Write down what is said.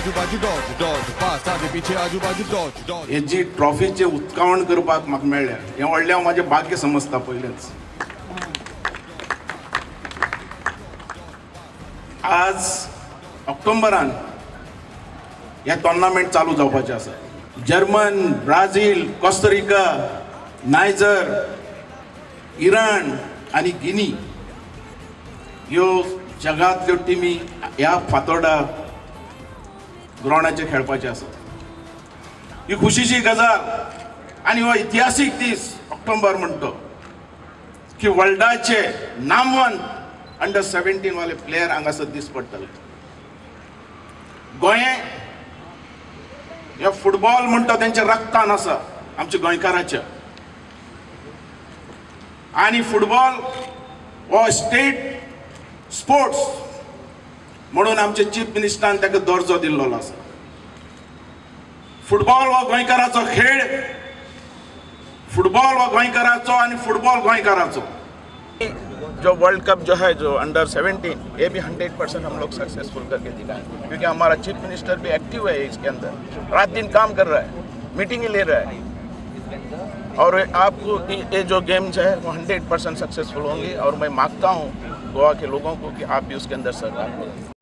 आजू बाजू Dodge Dodge fast आगे पीछे आजू बाजू डॉज डॉज हे जी ट्रॉफीचे उतकावण करपाक म्हाका मेळ्ळें हें व्हडलें हांव म्हाजें भाग्य समजता पयलेंच. आज ऑक्टोबरान हे टोर्नामेंट चालू जावपाचें आसा. German, Brazil, Costa Rica, Niger, Iran आनी गिनी ह्यो जगांतल्यो टिमी ह्या फातोर्डा ग्रावंडाचेर खेळपाचे आसा. ही खुशीची गजाल आनी हो इतिहासीक दीस ऑक्टोबर म्हणटा की वर्ल्डाचे नामवंत अंडर-17 वाले प्लेयर हांगासर दीस पडटले. गोंय हे फुटबॉल म्हणटा तेंच्या रक्तान आसा आमच्या गोंयकाराच्या. आनी फुटबॉल हो स्टेट स्पोर्ट्स म्हणून आमचे चीफ मिनिस्टरान ताका दर्जो दिल्लो आसा. फुटबॉल हो गोंयकाराचो खेळ, फुटबॉल हो गोंयकाराचो आनी फुटबॉल गोंयकाराचो. जो वर्ल्ड कप जो है जो अंडर-17 ये भी 100% हम लोग सक्सेसफुल करके दिखाएंगे, क्योंकि हमारा चीफ मिनिस्टर भी एक्टिव है इसके अंदर, रात दिन काम कर रहा है, मीटिंगें ले रहा है. और आपको ये जो गेम्स है वो 100% सक्सेसफुल होंगी. और मैं मांगता हूँ गोवा के लोगों को कि आप भी उसके अंदर सहकार करें.